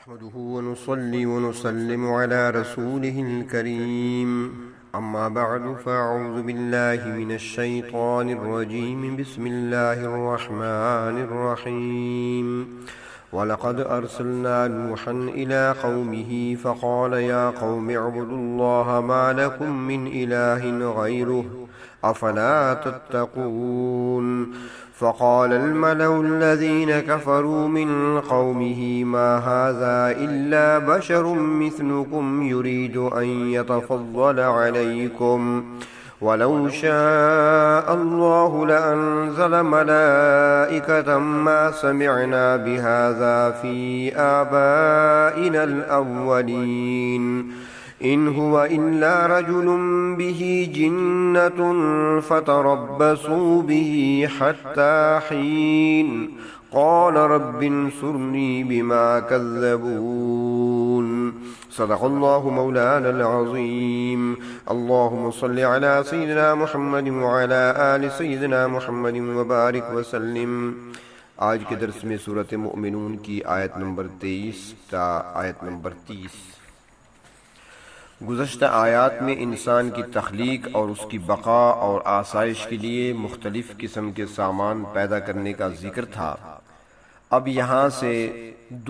نحمده ونصلي ونسلم على رسوله الكريم أما بعد فأعوذ بالله من الشيطان الرجيم بسم الله الرحمن الرحيم ولقد أرسلنا نوحا إلى قومه فقال يا قوم اعبدوا الله ما لكم من إله غيره أفلا تتقون فقال الملأ الذين كفروا من قومه ما هذا إلا بشر مثلكم يريد أن يتفضل عليكم ولو شاء الله لأنزل ملائكة ما سمعنا بهذا في آبائنا الأولين إن هو إلا رجل به جنة فتربصوا به حتى حين قال رب انصرني بما كذبون صدق الله مولانا العظيم اللهم صل على سيدنا محمد وعلى آل سيدنا محمد وبارك وسلم۔ آج کے درس میں سورۃ مؤمنون کی آیت نمبر 23 تا آیت نمبر 30۔ گزشتہ آیات میں انسان کی تخلیق اور اس کی بقا اور آسائش کے لیے مختلف قسم کے سامان پیدا کرنے کا ذکر تھا۔ اب یہاں سے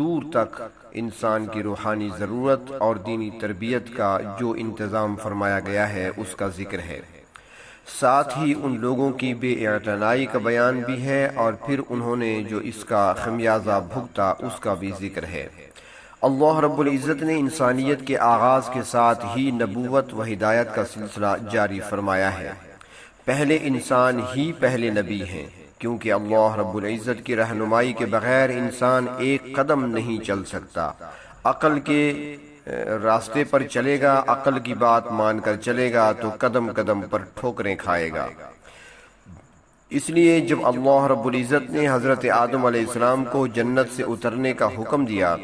دور تک انسان کی روحانی ضرورت اور دینی تربیت کا جو انتظام فرمایا گیا ہے اس کا ذکر ہے، ساتھ ہی ان لوگوں کی بے اعتنائی کا بیان بھی ہے اور پھر انہوں نے جو اس کا خمیازہ بھگتا اس کا بھی ذکر ہے۔ اللہ رب العزت نے انسانیت کے آغاز کے ساتھ ہی نبوت و ہدایت کا سلسلہ جاری فرمایا ہے۔ پہلے انسان ہی پہلے نبی ہیں، کیونکہ اللہ رب العزت کی رہنمائی کے بغیر انسان ایک قدم نہیں چل سکتا۔ عقل کے راستے پر چلے گا، عقل کی بات مان کر چلے گا تو قدم قدم پر ٹھوکریں کھائے گا۔ اس لیے جب اللہ رب العزت نے حضرت آدم علیہ السلام کو جنت سے اترنے کا حکم دیا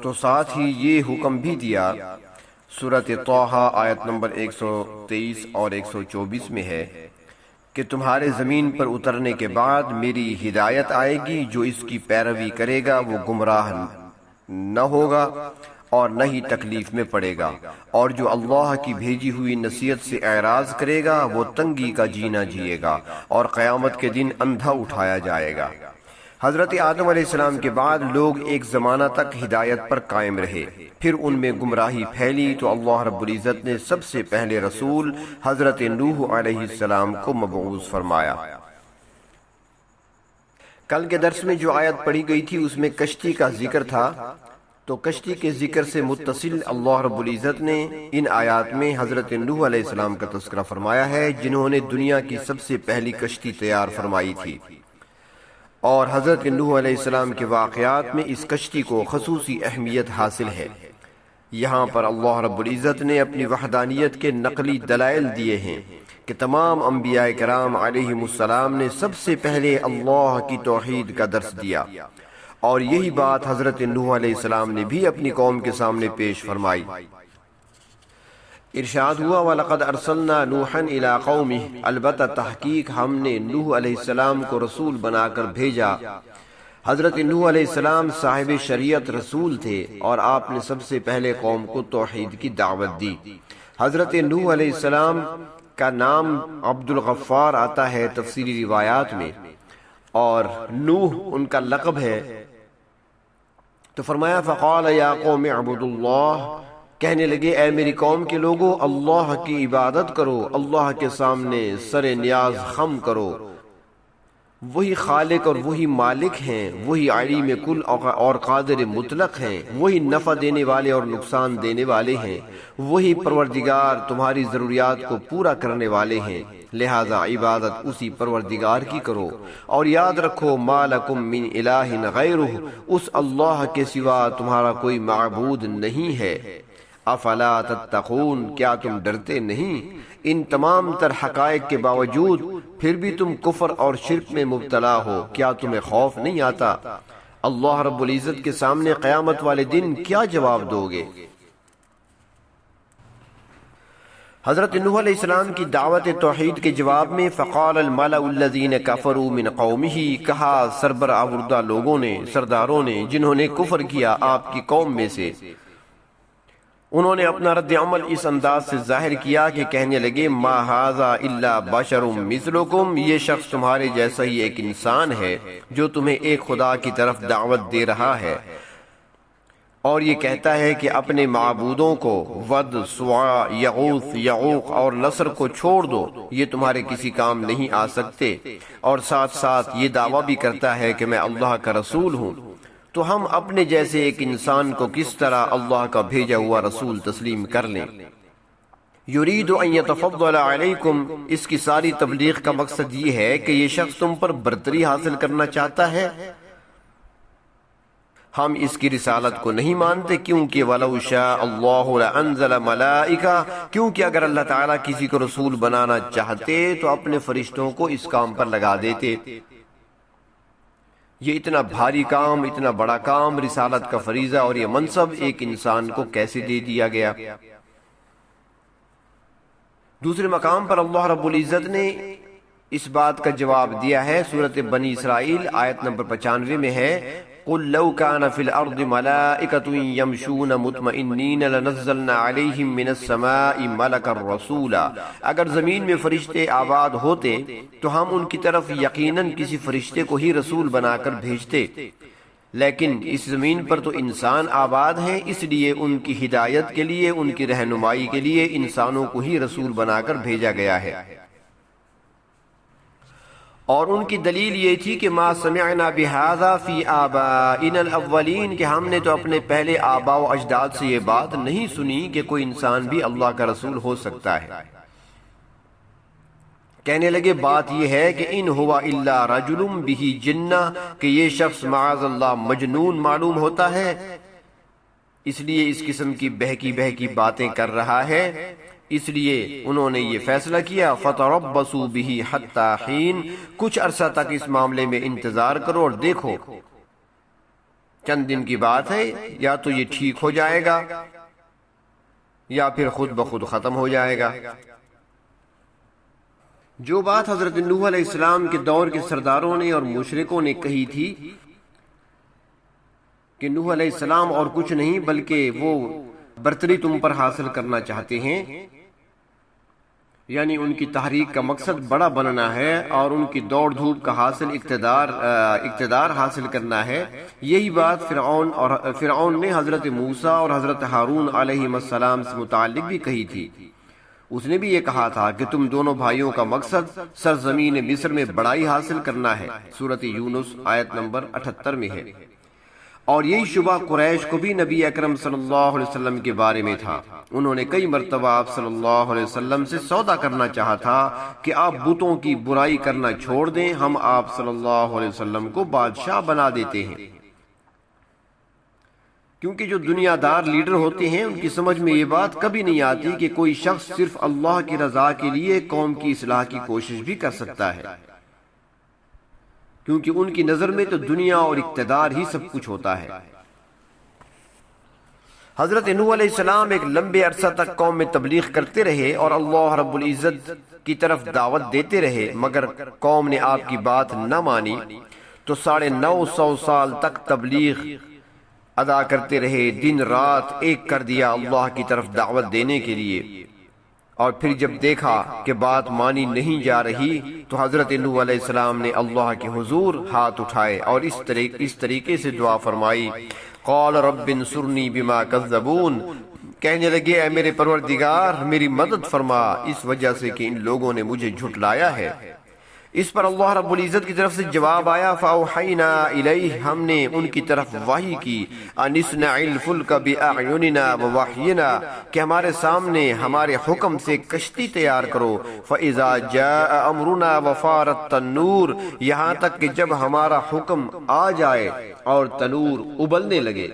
تو ساتھ ہی یہ حکم بھی دیا، سورۃ طٰہٰ آیت نمبر 123 اور 124 میں ہے کہ تمہارے زمین پر اترنے کے بعد میری ہدایت آئے گی، جو اس کی پیروی کرے گا وہ گمراہ نہ ہوگا اور نہ ہی تکلیف میں پڑے گا، اور جو اللہ کی بھیجی ہوئی نصیحت سے اعراض کرے گا وہ تنگی کا جینا جیے گا اور قیامت کے دن اندھا اٹھایا جائے گا۔ حضرت آدم علیہ السلام کے بعد لوگ ایک زمانہ تک ہدایت پر قائم رہے، پھر ان میں گمراہی پھیلی تو اللہ رب العزت نے سب سے پہلے رسول حضرت نوح علیہ السلام کو مبعوث فرمایا۔ کل کے درس میں جو آیت پڑھی گئی تھی اس میں کشتی کا ذکر تھا، تو کشتی کے ذکر سے متصل اللہ رب العزت نے ان آیات میں حضرت نوح علیہ السلام کا تذکرہ فرمایا ہے، جنہوں نے دنیا کی سب سے پہلی کشتی تیار فرمائی تھی، اور حضرت نوح علیہ السلام کے واقعات میں اس کشتی کو خصوصی اہمیت حاصل ہے۔ یہاں پر اللہ رب العزت نے اپنی وحدانیت کے نقلی دلائل دیے ہیں کہ تمام انبیاء کرام علیہم السلام نے سب سے پہلے اللہ کی توحید کا درس دیا، اور یہی بات حضرت نوح علیہ السلام نے بھی اپنی قوم کے سامنے پیش فرمائی۔ ارشاد ہوا وَلَقَدْ أَرْسَلْنَا نُوحًا إِلَىٰ قَوْمِهِ، البتہ تحقیق ہم نے نوح علیہ السلام کو رسول بنا کر بھیجا۔ حضرت نوح علیہ السلام صاحب شریعت رسول تھے اور آپ نے سب سے پہلے قوم کو توحید کی دعوت دی۔ حضرت نوح علیہ السلام کا نام عبد الغفار آتا ہے تفسیری روایات میں، اور نوح ان کا لقب ہے۔ تو فرمایا فقال یا قوم اعبدوا اللہ، کہنے لگے اے میری قوم کے لوگوں اللہ کی عبادت کرو، اللہ کے سامنے سر نیاز خم کرو، وہی خالق اور وہی مالک ہیں، وہی علیم کل اور قادر مطلق ہیں، وہی نفع دینے والے اور نقصان دینے والے ہیں، وہی پروردگار تمہاری ضروریات کو پورا کرنے والے ہیں، لہذا عبادت اسی پروردگار کی کرو، اور یاد رکھو ما لکم من الہ غیرہ، اس اللہ کے سوا تمہارا کوئی معبود نہیں ہے۔ افلا تتقون، کیا تم ڈرتے نہیں؟ ان تمام تر حقائق کے باوجود پھر بھی تم کفر اور شرک میں مبتلا ہو، کیا تمہیں خوف نہیں آتا؟ اللہ رب العزت کے سامنے قیامت والے دن کیا جواب دو گے؟ حضرت نوح علیہ السلام کی دعوت توحید کے جواب میں فقال الملأ الذین کفروا من قومہ، کہا سربراہ لوگوں نے، سرداروں نے جنہوں نے کفر کیا آپ کی قوم میں سے، انہوں نے اپنا رد عمل اس انداز سے ظاہر کیا کہ کہنے لگے ما ھذا الا بشر مثلکم، یہ شخص تمہارے جیسا ہی ایک انسان ہے جو تمہیں ایک خدا کی طرف دعوت دے رہا ہے اور یہ کہتا ہے کہ اپنے معبودوں کو ود، سواع، یغوث، یعوق اور نصر کو چھوڑ دو، یہ تمہارے کسی کام نہیں آ سکتے، اور ساتھ ساتھ یہ دعویٰ بھی کرتا ہے کہ میں اللہ کا رسول ہوں، تو ہم اپنے جیسے ایک انسان کو کس طرح اللہ کا بھیجا ہوا رسول تسلیم کر لیں؟ یرید ان یتفضل علیکم، اس کی ساری تبلیغ کا مقصد یہ ہے کہ یہ شخص تم پر برتری حاصل کرنا چاہتا ہے۔ ہم اس کی رسالت کو نہیں مانتے کیونکہ وَلَوْ شَاءَ اللَّهُ لَأَنزَلَ مَلَائِكَةً، کیونکہ اگر اللہ تعالیٰ کسی کو رسول بنانا چاہتے تو اپنے فرشتوں کو اس کام پر لگا دیتے۔ یہ اتنا بھاری کام، اتنا بڑا کام، رسالت کا فریضہ اور یہ منصب ایک انسان کو کیسے دے دیا گیا؟ دوسرے مقام پر اللہ رب العزت نے اس بات کا جواب دیا ہے، سورۃ بنی اسرائیل آیت نمبر 95 میں ہے قُلْ لَوْ كَانَ فِي الْأَرْضِ مَلَائِكَةٌ يَمْشُونَ مُطْمَئِنِّينَ لَنَزَّلْنَا عَلَيْهِمْ مِنَ السَّمَاءِ مَلَكًا رَسُولًا، اگر زمین میں فرشتے آباد ہوتے تو ہم ان کی طرف یقیناً کسی فرشتے کو ہی رسول بنا کر بھیجتے، لیکن اس زمین پر تو انسان آباد ہیں، اس لیے ان کی ہدایت کے لیے، ان کی رہنمائی کے لیے انسانوں کو ہی رسول بنا کر بھیجا گیا ہے۔ اور ان کی دلیل یہ تھی کہ ما سمعنا بہذا فی آبائنا الاولین، کہ ہم نے تو اپنے پہلے آباء و اجداد سے یہ بات نہیں سنی کہ کوئی انسان بھی اللہ کا رسول ہو سکتا ہے۔ کہنے لگے بات یہ ہے کہ ان ہوا الا رجل بہ جنہ، کہ یہ شخص معاذ اللہ مجنون معلوم ہوتا ہے، اس لیے اس قسم کی بہکی بہکی باتیں کر رہا ہے، اس لیے انہوں نے یہ فیصلہ کیا فتربصوا بہ حتی حین، کچھ عرصہ تک اس معاملے میں انتظار کرو اور دیکھو، چند دن کی بات ہے، یا تو یہ ٹھیک ہو جائے گا یا پھر خود بخود ختم ہو جائے گا۔ جو بات حضرت نوح علیہ السلام کے دور کے سرداروں نے اور مشرکوں نے کہی تھی کہ نوح علیہ السلام اور کچھ نہیں بلکہ وہ برتری تم پر حاصل کرنا چاہتے ہیں، یعنی ان کی تحریک کا مقصد بڑا بننا ہے اور ان کی دوڑ دھوپ کا حاصل اقتدار حاصل کرنا ہے، یہی بات فرعون نے حضرت موسیٰ اور حضرت ہارون علیہ السلام سے متعلق بھی کہی تھی۔ اس نے بھی یہ کہا تھا کہ تم دونوں بھائیوں کا مقصد سرزمین مصر میں بڑائی حاصل کرنا ہے، سورۃ یونس آیت نمبر 78 میں ہے۔ اور یہی شبہ قریش کو بھی نبی اکرم صلی اللہ علیہ وسلم کے بارے میں تھا، انہوں نے کئی مرتبہ آپ صلی اللہ علیہ وسلم سے سودا کرنا چاہا تھا کہ آپ بتوں کی برائی کرنا چھوڑ دیں، ہم آپ صلی اللہ علیہ وسلم کو بادشاہ بنا دیتے ہیں۔ کیونکہ جو دنیا دار لیڈر ہوتے ہیں ان کی سمجھ میں یہ بات کبھی نہیں آتی کہ کوئی شخص صرف اللہ کی رضا کے لیے قوم کی اصلاح کی کوشش بھی کر سکتا ہے، کیونکہ ان کی نظر میں تو دنیا اور اقتدار ہی سب کچھ ہوتا ہے۔ حضرت نوح علیہ السلام ایک لمبے عرصہ تک قوم میں تبلیغ کرتے رہے اور اللہ رب العزت کی طرف دعوت دیتے رہے، مگر قوم نے آپ کی بات نہ مانی تو 950 سال تک تبلیغ ادا کرتے رہے، دن رات ایک کر دیا اللہ کی طرف دعوت دینے کے لیے، اور پھر جب دیکھا کہ بات مانی نہیں جا رہی تو حضرت نوح علیہ السلام نے اللہ کے حضور ہاتھ اٹھائے اور اس طریقے سے دعا فرمائی، قال رب انصرنی بما کذبون، کہنے لگے اے میرے پروردگار میری مدد فرما اس وجہ سے کہ ان لوگوں نے مجھے جھٹلایا ہے۔ اس پر اللہ رب العزت کی طرف سے جواب آیا فاوحینا الیہ، ہم نے ان کی طرف وحی کی، ان اصنع الفلک باعیننا ووحینا، کہ ہمارے سامنے ہمارے حکم سے کشتی تیار کرو، فاذا جاء امرنا وفارت التنور، یہاں تک کہ جب ہمارا حکم آ جائے اور تنور ابلنے لگے۔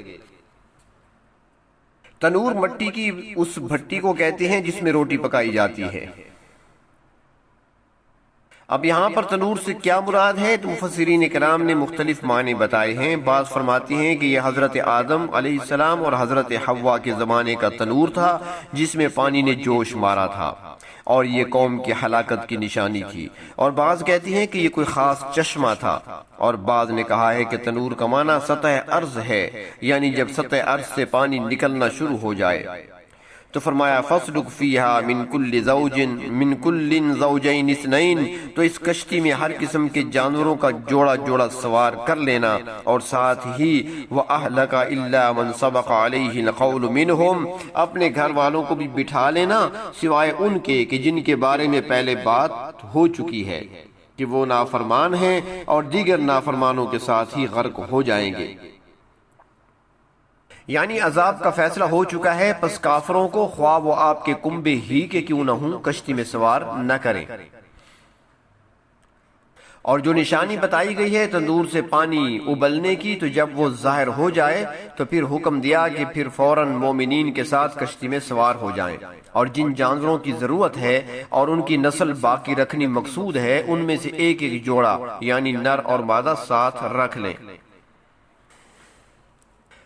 تنور مٹی کی اس بھٹی کو کہتے ہیں جس میں روٹی پکائی جاتی ہے۔ اب یہاں پر تنور سے کیا مراد ہے تو مفسرین کرام نے مختلف معنی بتائے ہیں۔ بعض فرماتے ہیں کہ یہ حضرت آدم علیہ السلام اور حضرت حوا کے زمانے کا تنور تھا جس میں پانی نے جوش مارا تھا اور یہ قوم کی ہلاکت کی نشانی تھی، اور بعض کہتی ہیں کہ یہ کوئی خاص چشمہ تھا، اور بعض نے کہا ہے کہ تنور کا معنی سطح ارض ہے، یعنی جب سطح ارض سے پانی نکلنا شروع ہو جائے۔ تو فرمایا فَاسْلُكْ فِيهَا مِن كُلٍّ زَوْجَيْنِ اثْنَيْنِ، تو اس کشتی میں ہر قسم کے جانوروں کا جوڑا جوڑا سوار کر لینا، اور ساتھ ہی وَأَهْلَكَ إِلَّا مَنْ سَبَقَ عَلَيْهِ الْقَوْلُ مِنْهُمْ، اپنے گھر والوں کو بھی بٹھا لینا سوائے ان کے کہ جن کے بارے میں پہلے بات ہو چکی ہے کہ وہ نافرمان ہیں اور دیگر نافرمانوں کے ساتھ ہی غرق ہو جائیں گے۔ یعنی عذاب کا فیصلہ ہو چکا ہے، پس کافروں کو خواہ وہ آپ کے کنبے ہی کے کیوں نہ ہوں کشتی میں سوار نہ کریں۔ اور جو نشانی بتائی گئی ہے تندور سے پانی ابلنے کی، تو جب وہ ظاہر ہو جائے تو پھر حکم دیا کہ پھر فوراً مومنین کے ساتھ کشتی میں سوار ہو جائیں، اور جن جانوروں کی ضرورت ہے اور ان کی نسل باقی رکھنی مقصود ہے ان میں سے ایک ایک جوڑا یعنی نر اور مادہ ساتھ رکھ لیں۔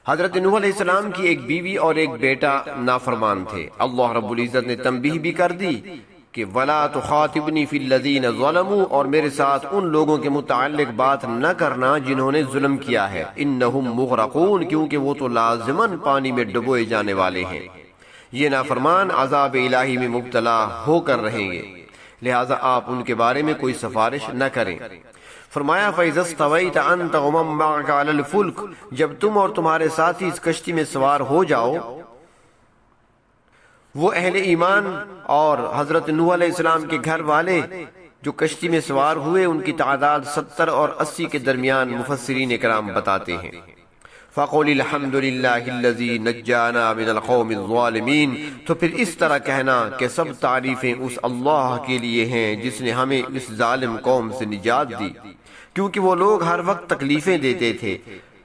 حضرت نوح علیہ السلام کی ایک بیوی اور ایک بیٹا نافرمان تھے۔ اللہ رب العزت نے تنبیہ بھی کر دی کہ وَلَا تُخَاطِبْنِي فِي الَّذِينَ ظَلَمُوا، اور میرے ساتھ ان لوگوں کے متعلق بات نہ کرنا جنہوں نے ظلم کیا ہے، اِنَّهُمْ مُغْرَقُونَ، کیونکہ وہ تو لازماً پانی میں ڈبوئے جانے والے ہیں۔ یہ نافرمان عذاب الہی میں مبتلا ہو کر رہیں گے، لہٰذا آپ ان کے بارے میں کوئی سفارش نہ کریں۔ فرمایا فَإِذَا اسْتَوَيْتَ أَنْتَ وَمَن مَّعَكَ عَلَى الْفُلْكِ، جب تم اور تمہارے ساتھی اس کشتی میں سوار ہو جاؤ، وہ اہل ایمان اور حضرت نوح علیہ السلام کے گھر والے جو کشتی میں سوار ہوئے ان کی تعداد 70 اور 80 کے درمیان مفسرین کرام بتاتے ہیں۔ فَقُلِ الْحَمْدُ لِلَّهِ الَّذِي نَجَّانَا مِنَ الْقَوْمِ الظَّالِمِينَ، تو پھر اس طرح کہنا کہ سب تعریفیں اس اللہ کے لیے ہیں جس نے ہمیں اس ظالم قوم سے نجات دی، کیونکہ وہ لوگ ہر وقت تکلیفیں دیتے تھے،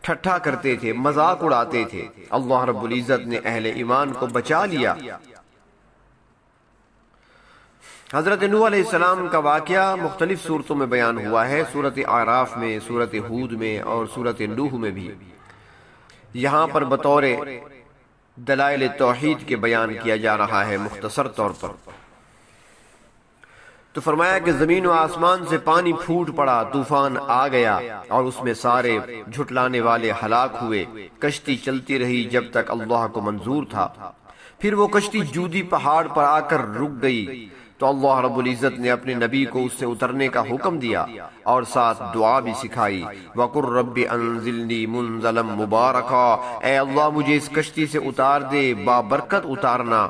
ٹھٹھا کرتے تھے، مذاق اڑاتے تھے۔ اللہ رب العزت نے اہل ایمان کو بچا لیا۔ حضرت نوح علیہ السلام کا واقعہ مختلف صورتوں میں بیان ہوا ہے، سورۃ اعراف میں، سورۃ ہود میں اور سورۃ نوح میں بھی۔ یہاں پر بطور دلائل توحید کے بیان کیا جا رہا ہے مختصر طور پر۔ تو فرمایا کہ زمین و آسمان سے پانی پھوٹ پڑا، طوفان آ گیا اور اس میں سارے جھٹلانے والے ہلاک ہوئے۔ کشتی چلتی رہی جب تک اللہ کو منظور تھا، پھر وہ کشتی جودی پہاڑ پر آ کر رک گئی، تو اللہ رب العزت نے اپنے نبی کو اس سے اترنے کا حکم دیا اور ساتھ دعا بھی سکھائی، وَقُلْ رَبِّ أَنزِلْنِي مُنزَلًا مُبَارَكًا، اے اللہ مجھے اس کشتی سے اتار دے، بابرکت اتارنا۔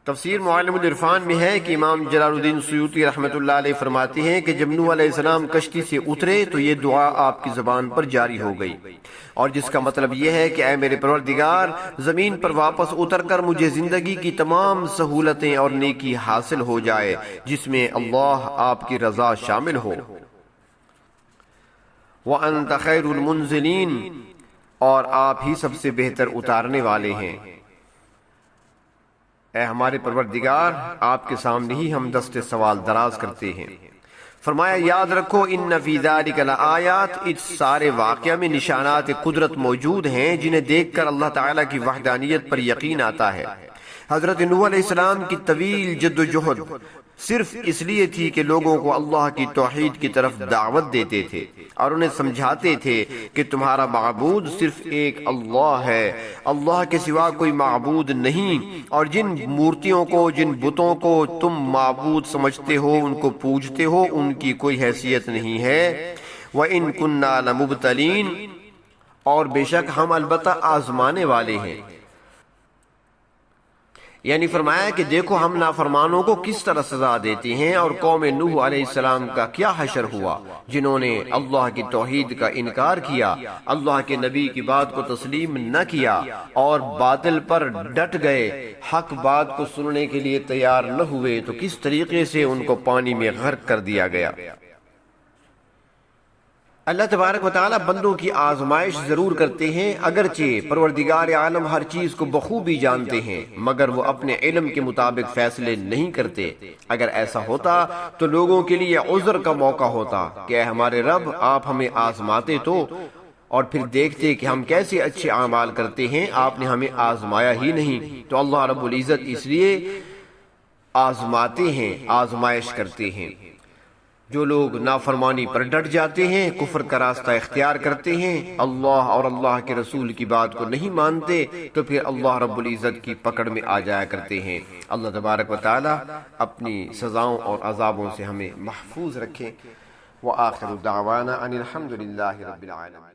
تفسیر معالم العرفان میں ہے کہ امام جلال الدین سیوطی رحمۃ اللہ علیہ فرماتے ہیں کہ جب نوح علیہ السلام کشتی سے اترے تو یہ دعا آپ کی زبان پر جاری ہو گئی، اور جس کا مطلب یہ ہے کہ اے میرے پروردگار، زمین پر واپس اتر کر مجھے زندگی کی تمام سہولتیں اور نیکی حاصل ہو جائے جس میں اللہ آپ کی رضا شامل ہو۔ وَأَنْتَ خَيْرُ الْمُنزِلِينَ، اور آپ ہی سب سے بہتر اتارنے والے ہیں۔ اے ہمارے پروردگار، آپ کے سامنے ہی ہم دست سوال دراز کرتے ہیں۔ فرمایا یاد رکھو ان فی ذالک لآیات، اس سارے واقعہ میں نشانات قدرت موجود ہیں جنہیں دیکھ کر اللہ تعالیٰ کی وحدانیت پر یقین آتا ہے۔ حضرت نوح علیہ السلام کی طویل جد و جہد صرف اس لیے تھی کہ لوگوں کو اللہ کی توحید کی طرف دعوت دیتے تھے اور انہیں سمجھاتے تھے کہ تمہارا معبود صرف ایک اللہ ہے، اللہ کے سوا کوئی معبود نہیں، اور جن مورتیوں کو، جن بتوں کو تم معبود سمجھتے ہو، ان کو پوجتے ہو، ان کی کوئی حیثیت نہیں ہے۔ وَإِن كُنَّا لَمُبْتَلِينَ، اور بے شک ہم البتہ آزمانے والے ہیں۔ یعنی فرمایا کہ دیکھو ہم نافرمانوں کو کس طرح سزا دیتے ہیں، اور قوم نوح علیہ السلام کا کیا حشر ہوا جنہوں نے اللہ کی توحید کا انکار کیا، اللہ کے نبی کی بات کو تسلیم نہ کیا اور باطل پر ڈٹ گئے، حق بات کو سننے کے لیے تیار نہ ہوئے، تو کس طریقے سے ان کو پانی میں غرق کر دیا گیا۔ اللہ تبارک و تعالی بندوں کی آزمائش ضرور کرتے ہیں، اگرچہ پروردگار عالم ہر چیز کو بخوبی جانتے ہیں، مگر وہ اپنے علم کے مطابق فیصلے نہیں کرتے۔ اگر ایسا ہوتا تو لوگوں کے لیے عذر کا موقع ہوتا کہ اے ہمارے رب، آپ ہمیں آزماتے تو اور پھر دیکھتے کہ ہم کیسے اچھے اعمال کرتے ہیں، آپ نے ہمیں آزمایا ہی نہیں۔ تو اللہ رب العزت اس لیے آزماتے ہیں، آزمائش کرتے ہیں۔ جو لوگ نافرمانی پر ڈٹ جاتے ہیں، کفر کا راستہ اختیار کرتے ہیں، اللہ اور اللہ کے رسول کی بات کو نہیں مانتے، تو پھر اللہ رب العزت کی پکڑ میں آ جایا کرتے ہیں۔ اللہ تبارک و تعالی اپنی سزاؤں اور عذابوں سے ہمیں محفوظ رکھیں۔ وآخر دعوانا ان الحمد للہ رب العالمین۔